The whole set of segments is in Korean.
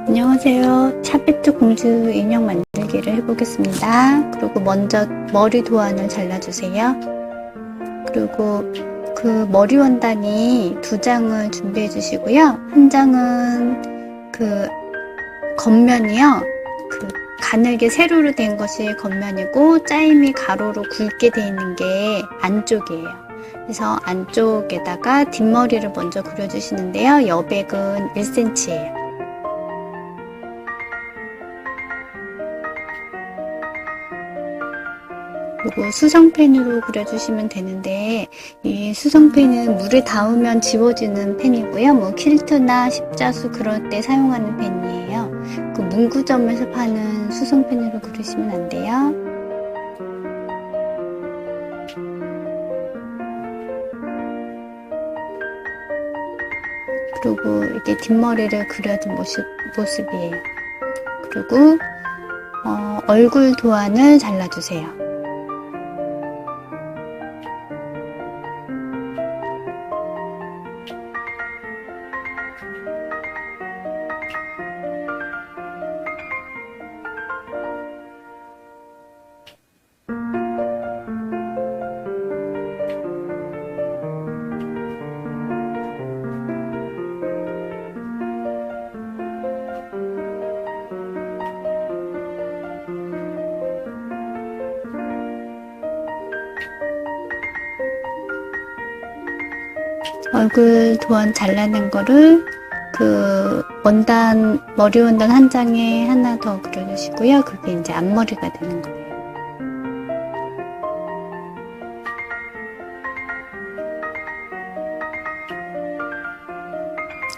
안녕하세요. 샤베트 공주 인형 만들기를 해보겠습니다. 그리고 먼저 머리 도안을 잘라주세요. 그리고 그 머리 원단이 2장을 준비해 주시고요. 한 장은 그 겉면이요. 그 가늘게 세로로 된 것이 겉면이고 짜임이 가로로 굵게 되어 있는 게 안쪽이에요. 그래서 안쪽에다가 뒷머리를 먼저 그려주시는데요. 여백은 1cm예요. 그리고 수성펜으로 그려주시면 되는데 이 수성펜은 물에 닿으면 지워지는 펜이고요. 뭐 퀼트나 십자수 그럴 때 사용하는 펜이에요. 그 문구점에서 파는 수성펜으로 그리시면 안 돼요. 그리고 이게 뒷머리를 그려준 모습이에요. 그리고 얼굴 도안을 잘라주세요. 얼굴 도안 잘라낸 거를 그 머리 원단 한 장에 하나 더 그려주시고요. 그게 이제 앞머리가 되는 거예요.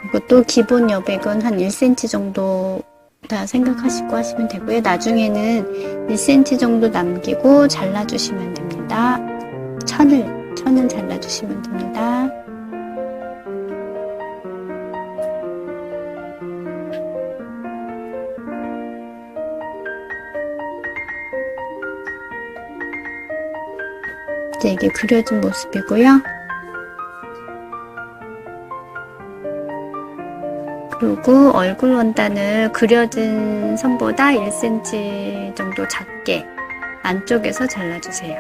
이것도 기본 여백은 한 1cm 정도 다 생각하시고 하시면 되고요. 나중에는 1cm 정도 남기고 잘라주시면 됩니다. 천을 잘라주시면 됩니다. 이제 이게 그려진 모습이고요. 그리고 얼굴 원단을 그려진 선보다 1cm 정도 작게 안쪽에서 잘라주세요.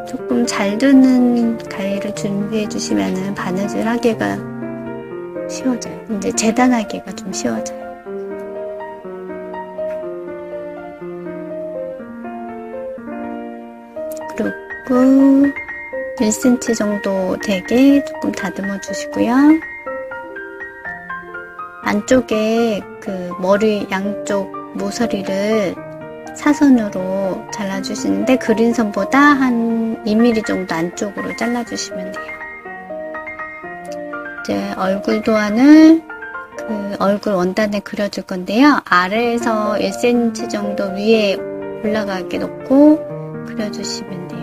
조금 잘 드는 가위를 준비해 주시면 바느질 하기가 쉬워져요. 이제 재단하기가 좀 쉬워져요. 그리고 1cm 정도 되게 조금 다듬어 주시고요. 안쪽에 그 머리 양쪽 모서리를 사선으로 잘라주시는데 그린 선보다 한 2mm 정도 안쪽으로 잘라주시면 돼요. 이제 얼굴 도안을 그 얼굴 원단에 그려줄 건데요. 아래에서 1cm 정도 위에 올라가게 놓고 그려주시면 돼요.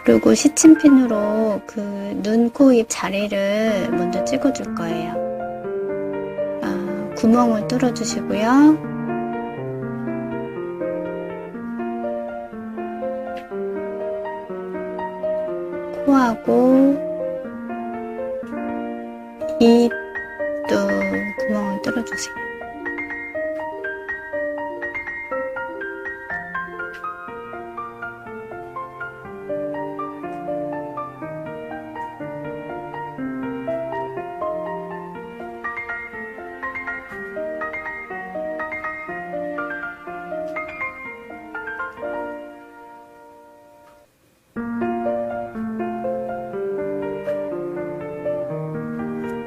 그리고 시침핀으로 그 눈, 코, 입 자리를 먼저 찍어줄 거예요. 구멍을 뚫어주시고요. 코하고 입도 구멍을 뚫어주세요.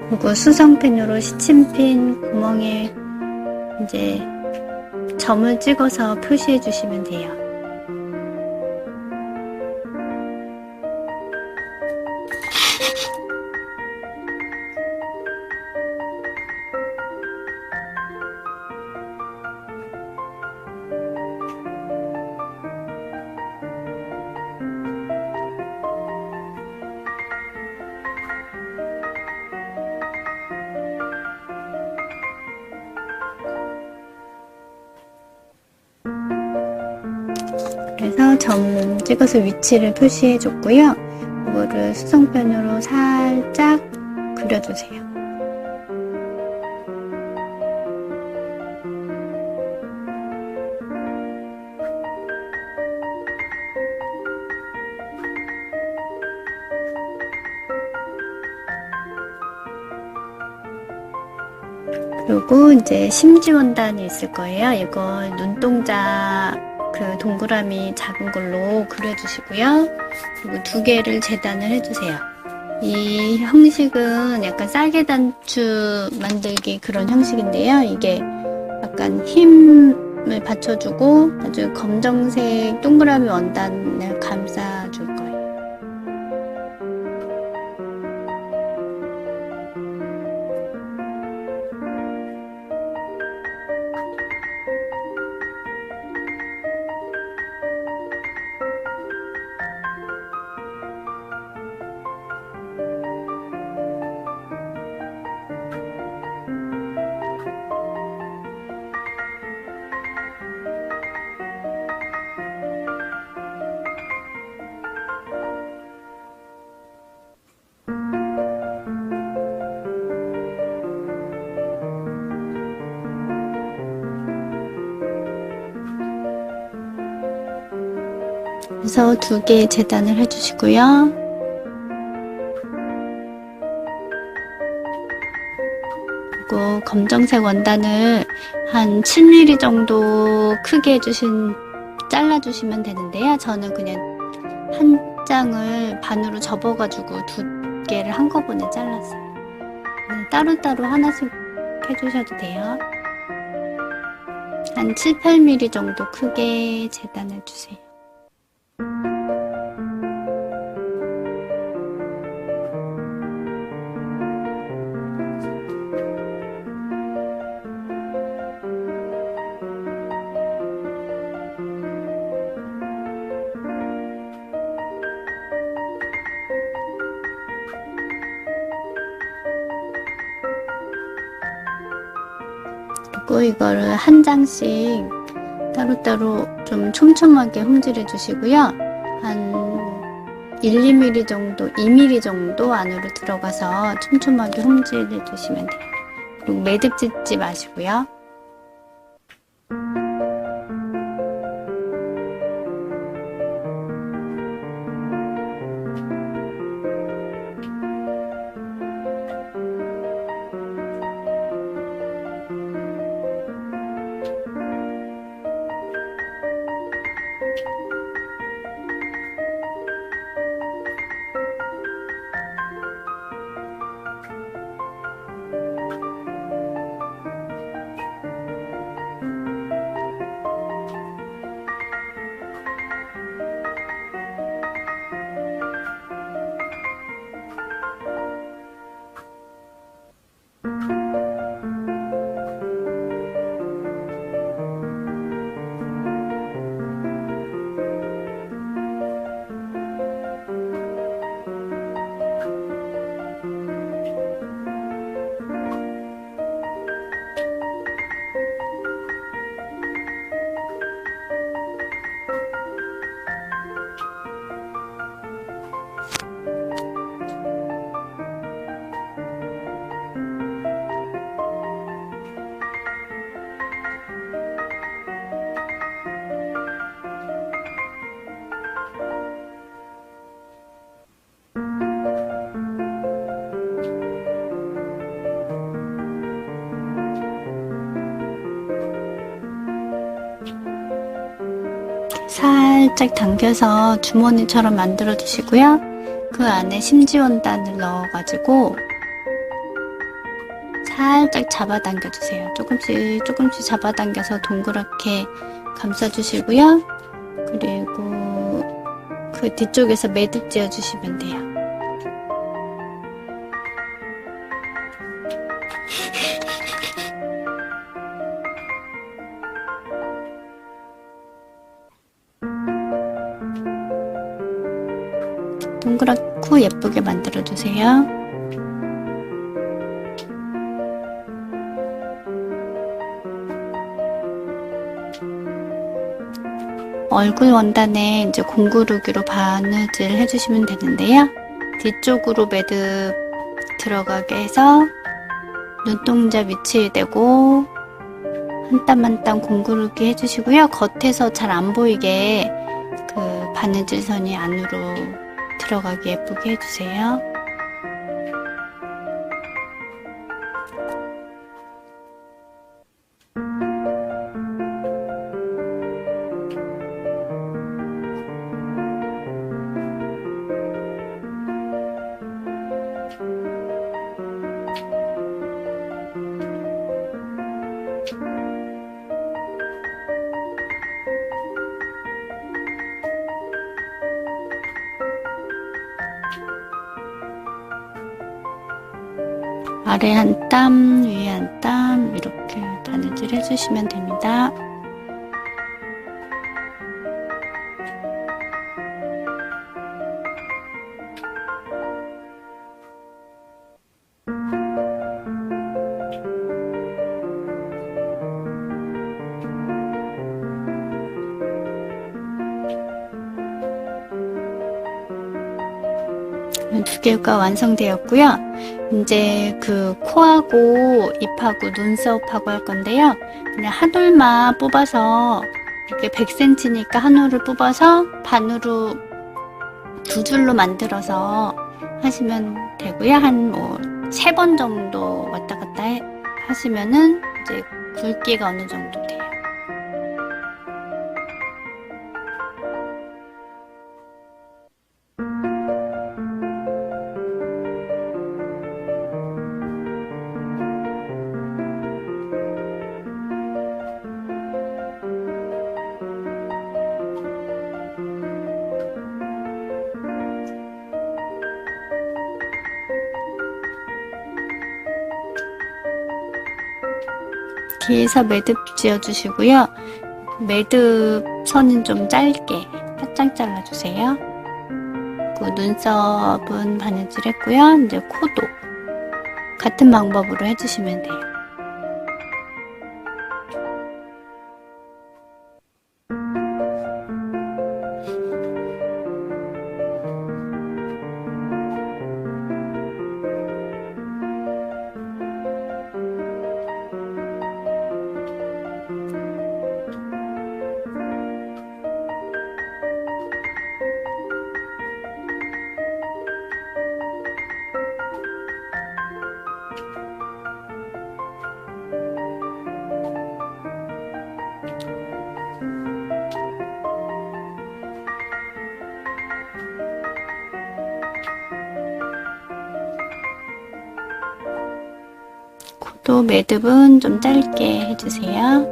그리고 수성펜으로 시침핀 구멍에 이제 점을 찍어서 표시해 주시면 돼요. 그래서 점 찍어서 위치를 표시해 줬고요. 이거를 수성펜으로 살짝 그려주세요. 그리고 이제 심지원단이 있을 거예요. 이걸 눈동자 그 동그라미 작은 걸로 그려주시고요. 그리고 2개를 재단을 해주세요. 이 형식은 약간 쌀계단추 만들기 그런 형식인데요. 이게 약간 힘을 받쳐주고 아주 검정색 동그라미 원단을 감싸줄 거예요. 그래서 2개 재단을 해주시고요. 그리고 검정색 원단을 한 7mm 정도 크게 잘라주시면 되는데요. 저는 그냥 한 장을 반으로 접어가지고 2개를 한꺼번에 잘랐어요. 따로따로 하나씩 해주셔도 돼요. 한 7, 8mm 정도 크게 재단해주세요. 그리고 이거를 한 장씩 따로따로 좀 촘촘하게 홈질해 주시고요. 한 1, 2mm 정도, 2mm 정도 안으로 들어가서 촘촘하게 홈질해 주시면 돼요. 그리고 매듭 짓지 마시고요. 살짝 당겨서 주머니처럼 만들어 주시고요. 그 안에 심지원단을 넣어가지고 살짝 잡아당겨 주세요. 조금씩 잡아당겨서 동그랗게 감싸주시고요. 그리고 그 뒤쪽에서 매듭 지어 주시면 돼요. 동그랗고 예쁘게 만들어 주세요. 얼굴 원단에 이제 공구르기로 바느질 해주시면 되는데요. 뒤쪽으로 매듭 들어가게 해서 눈동자 위치에 대고 한 땀 한 땀 공구르기 해주시고요. 겉에서 잘 안 보이게 그 바느질 선이 안으로 들어가게 예쁘게 해주세요. 아래 한 땀, 위에 한 땀 이렇게 바느질 해주시면 됩니다. 두 개가 완성되었고요. 이제 그 코하고 입하고 눈썹하고 할 건데요. 그냥 한 올만 뽑아서 이렇게 100cm니까 한 올을 뽑아서 반으로 두 줄로 만들어서 하시면 되고요. 한 뭐 3번 정도 왔다 갔다 하시면은 이제 굵기가 어느 정도 돼요. 뒤에서 매듭 지어주시고요. 매듭 선은 좀 짧게 살짝 잘라주세요. 그 눈썹은 바느질 했고요. 이제 코도 같은 방법으로 해주시면 돼요. 또 매듭은 좀 짧게 해주세요.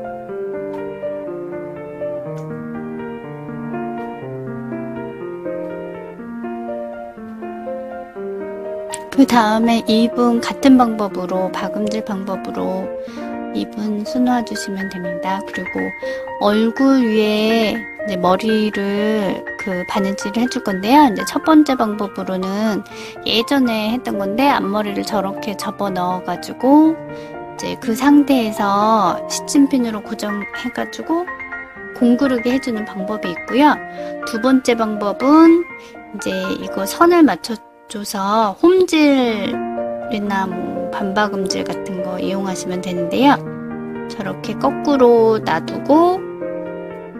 그 다음에 입은 같은 방법으로 박음질 방법으로 입은 수놓아 주시면 됩니다. 그리고 얼굴 위에 이제 머리를 그 바느질을 해줄 건데요. 이제 첫 번째 방법으로는 예전에 했던 건데 앞머리를 저렇게 접어 넣어가지고 이제 그 상태에서 시침핀으로 고정해가지고 공구르게 해주는 방법이 있고요. 두 번째 방법은 이제 이거 선을 맞춰줘서 홈질이나 뭐 반박음질 같은 거 이용하시면 되는데요. 저렇게 거꾸로 놔두고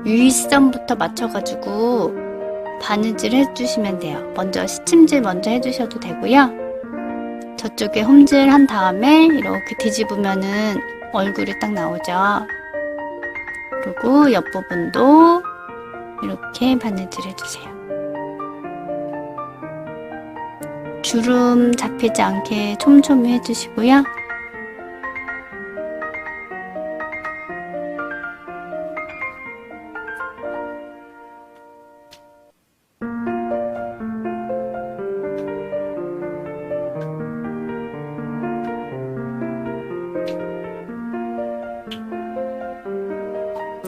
윗선부터 맞춰가지고 바느질 해주시면 돼요. 먼저 시침질 먼저 해주셔도 되고요. 저쪽에 홈질 한 다음에 이렇게 뒤집으면은 얼굴이 딱 나오죠. 그리고 옆부분도 이렇게 바느질 해주세요. 주름 잡히지 않게 촘촘히 해주시고요.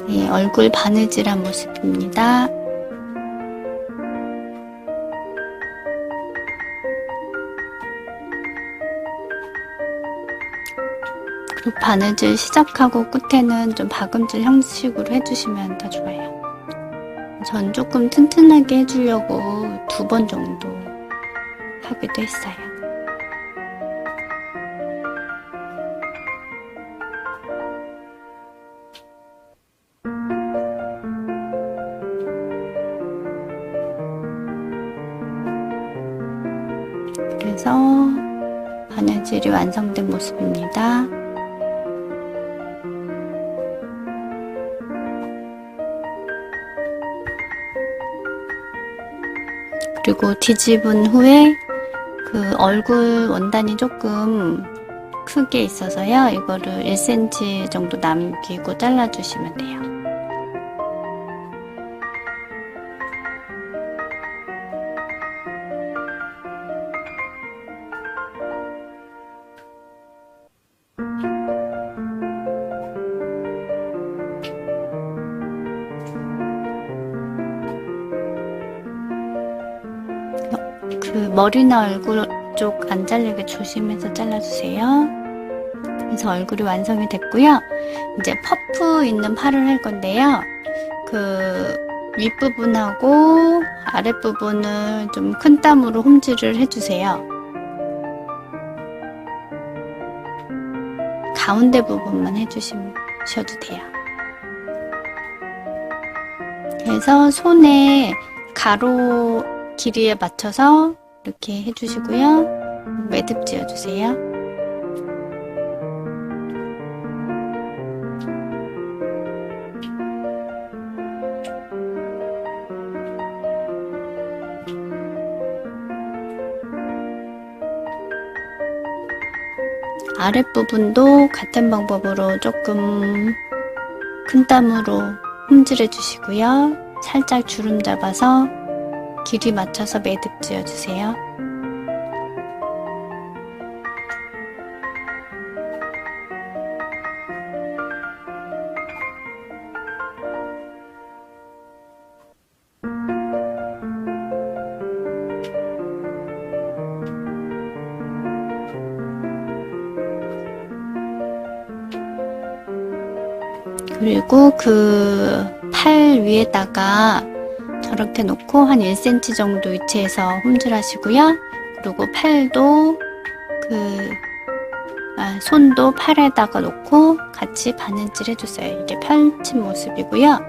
네, 얼굴 바느질한 모습입니다. 그리고 바느질 시작하고 끝에는 좀 박음질 형식으로 해주시면 더 좋아요. 전 조금 튼튼하게 해주려고 2번 정도 하기도 했어요. 그래서 바느질이 완성된 모습입니다. 그리고 뒤집은 후에 그 얼굴 원단이 조금 크게 있어서요. 이거를 1cm 정도 남기고 잘라주시면 돼요. 그 머리나 얼굴 쪽 안 잘리게 조심해서 잘라주세요. 그래서 얼굴이 완성이 됐고요. 이제 퍼프 있는 팔을 할 건데요. 그 윗부분하고 아랫부분을 좀 큰 땀으로 홈질을 해주세요. 가운데 부분만 해주셔도 돼요. 그래서 손에 가로 길이에 맞춰서 이렇게 해주시고요. 매듭 지어주세요. 아랫부분도 같은 방법으로 조금 큰 땀으로 홈질해 주시고요. 살짝 주름 잡아서 길이 맞춰서 매듭 지어주세요. 그리고 그 팔 위에다가 저렇게 놓고 한 1cm 정도 위치에서 홈질하시고요. 그리고 팔도 손도 팔에다가 놓고 같이 바느질 해주세요. 이게 펼친 모습이고요.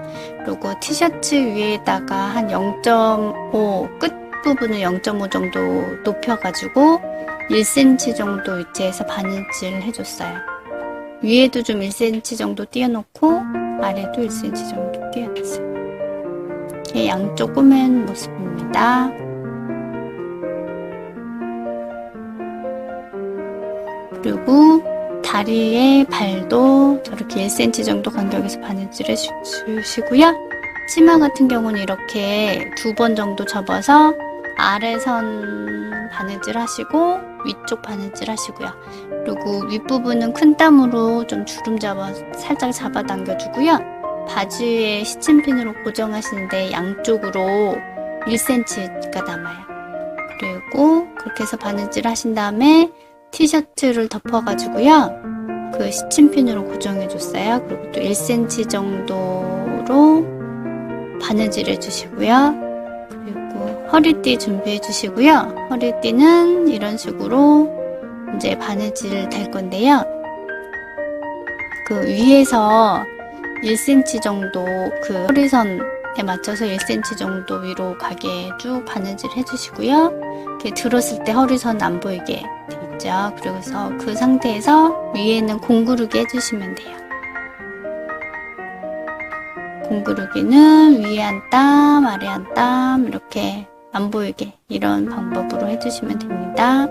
그리고 티셔츠 위에다가 한 0.5 끝부분을 0.5 정도 높여가지고 1cm 정도 위치에서 바느질 해줬어요. 위에도 좀 1cm 정도 띄워놓고 아래도 1cm 정도 띄워놨어요. 이렇게 양쪽 꼬맨 모습입니다. 그리고 다리에 발도 저렇게 1cm 정도 간격에서 바느질 해주시고요. 치마 같은 경우는 이렇게 2번 정도 접어서 아래선 바느질 하시고 위쪽 바느질 하시고요. 그리고 윗부분은 큰 땀으로 좀 주름 살짝 잡아 당겨주고요. 바지에 시침핀으로 고정하시는데 양쪽으로 1cm가 남아요. 그리고 그렇게 해서 바느질 하신 다음에 티셔츠를 덮어가지고요. 그 시침핀으로 고정해줬어요. 그리고 또 1cm 정도로 바느질 해주시고요. 그리고 허리띠 준비해주시고요. 허리띠는 이런 식으로 이제 바느질 될 건데요. 그 위에서 1cm 정도 그 허리선에 맞춰서 1cm 정도 위로 가게 쭉 바느질 해주시고요. 이렇게 들었을 때 허리선 안 보이게 돼 있죠. 그래서 그 상태에서 위에는 공구르기 해주시면 돼요. 공구르기는 위에 한 땀, 아래 한 땀 이렇게 안 보이게 이런 방법으로 해주시면 됩니다.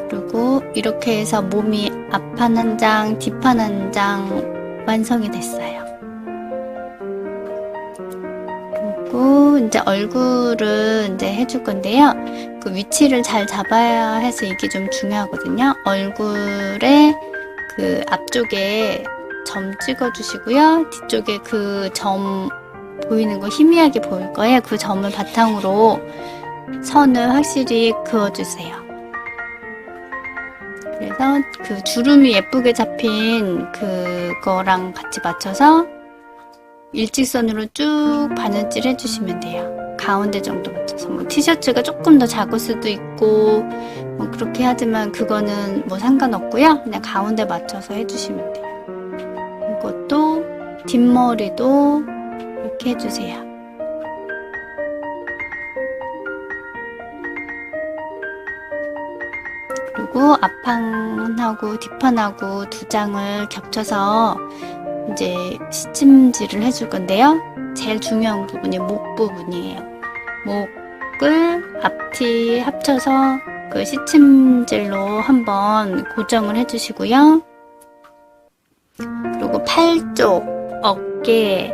그리고 이렇게 해서 몸이 앞판 한 장, 뒷판 한 장 완성이 됐어요. 그리고 이제 얼굴을 이제 해줄 건데요. 그 위치를 잘 잡아야 해서 이게 좀 중요하거든요. 얼굴에 그 앞쪽에 점 찍어주시고요. 뒤쪽에 그 점 보이는 거 희미하게 보일 거예요. 그 점을 바탕으로 선을 확실히 그어주세요. 그래서 그 주름이 예쁘게 잡힌 그거랑 같이 맞춰서 일직선으로 쭉 바느질 해주시면 돼요. 가운데 정도 맞춰서. 뭐 티셔츠가 조금 더 작을 수도 있고 뭐 그렇게 하지만 그거는 뭐 상관없고요. 그냥 가운데 맞춰서 해주시면 돼요. 이것도 뒷머리도 이렇게 해주세요. 그리고 앞판하고 뒷판하고 두 장을 겹쳐서 이제 시침질을 해줄 건데요. 제일 중요한 부분이 목 부분이에요. 목을 앞뒤 합쳐서 그 시침질로 한번 고정을 해주시고요. 그리고 팔 쪽, 어깨,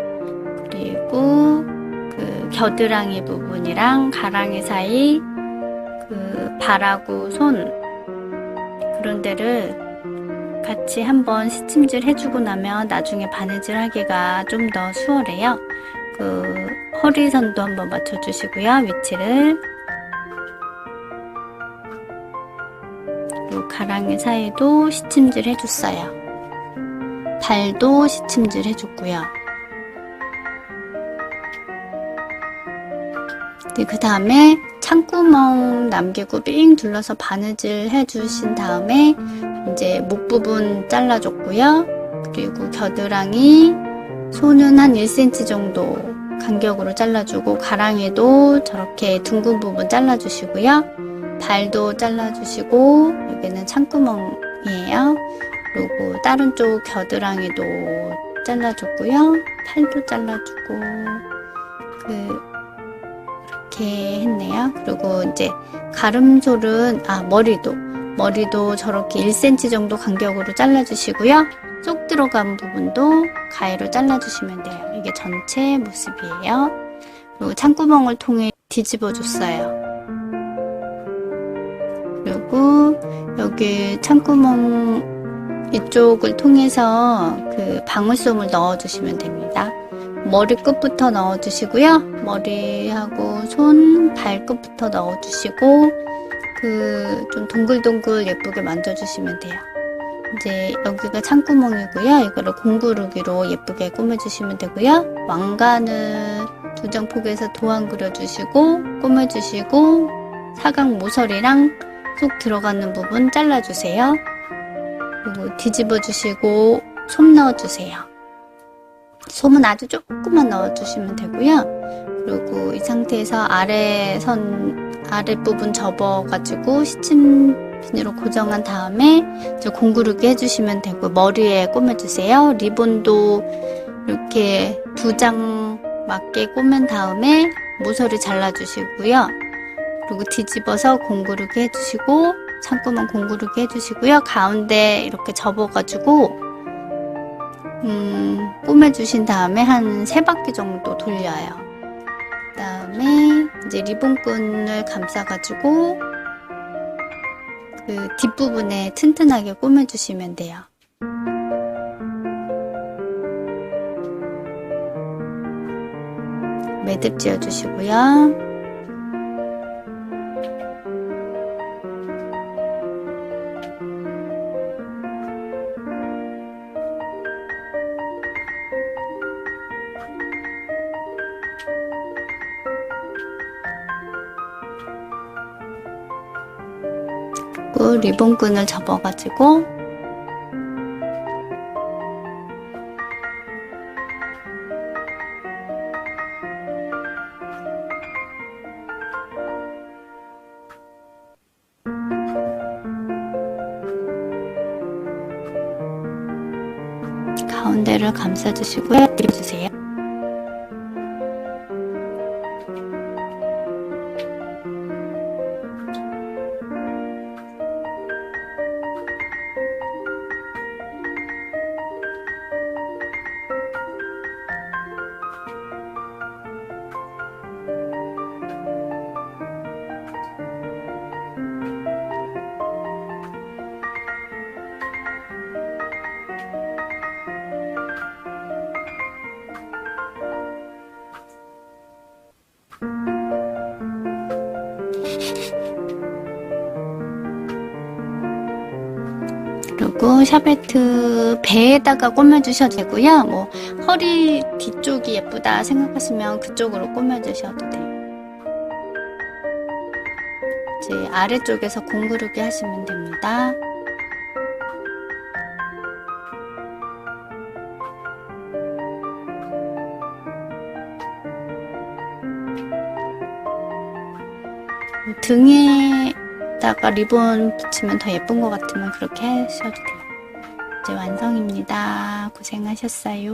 그리고 그 겨드랑이 부분이랑 가랑이 사이, 그 발하고 손 그런 데를 같이 한번 시침질 해주고 나면 나중에 바느질 하기가 좀 더 수월해요. 그 허리선도 한번 맞춰주시고요. 위치를. 그리고 가랑이 사이도 시침질 해줬어요. 발도 시침질 해줬고요. 그 다음에 창구멍 남기고 삥 둘러서 바느질 해주신 다음에 이제 목 부분 잘라줬고요. 그리고 겨드랑이, 손은 한 1cm 정도 간격으로 잘라주고 가랑이도 저렇게 둥근 부분 잘라주시고요. 발도 잘라주시고 여기는 창구멍이에요. 그리고 다른 쪽 겨드랑이도 잘라줬고요. 팔도 잘라주고 이렇게 했네요. 그리고 이제 가름솔은 머리도 저렇게 1cm 정도 간격으로 잘라주시고요. 쏙 들어간 부분도 가위로 잘라주시면 돼요. 이게 전체 모습이에요. 그리고 창구멍을 통해 뒤집어 줬어요. 그리고 여기 창구멍 이쪽을 통해서 그 방울솜을 넣어주시면 됩니다. 머리 끝부터 넣어주시고요. 머리하고 손, 발끝부터 넣어주시고 좀 동글동글 예쁘게 만져주시면 돼요. 이제 여기가 창구멍이고요. 이거를 공구르기로 예쁘게 꾸며주시면 되고요. 왕관을 두 장 포개서 도안 그려주시고 꾸며주시고 사각 모서리랑 쏙 들어가는 부분 잘라주세요. 그리고 뒤집어주시고 솜 넣어주세요. 솜은 아주 조금만 넣어주시면 되고요. 그리고 이 상태에서 아랫부분 접어가지고 시침핀으로 고정한 다음에 이제 공구르기 해주시면 되고 머리에 꾸며주세요. 리본도 이렇게 두 장 맞게 꾸민 다음에 모서리 잘라주시고요. 그리고 뒤집어서 공구르기 해주시고 창구멍 공구르기 해주시고요. 가운데 이렇게 접어가지고 꾸며주신 다음에 한 3바퀴 정도 돌려요. 그 다음에 이제 리본끈을 감싸가지고 그 뒷부분에 튼튼하게 꾸며주시면 돼요. 매듭 지어주시고요. 리본끈을 접어가지고 가운데를 감싸주시고요. 밀어주세요. 그리고 샤베트 그 배에다가 꾸며주셔도 되고요. 뭐 허리 뒤쪽이 예쁘다 생각하시면 그쪽으로 꾸며주셔도 돼요. 이제 아래쪽에서 공구르기 하시면 됩니다. 등에다가 리본 붙이면 더 예쁜 것 같으면 그렇게 하셔도 돼요. 이제 완성입니다. 고생하셨어요.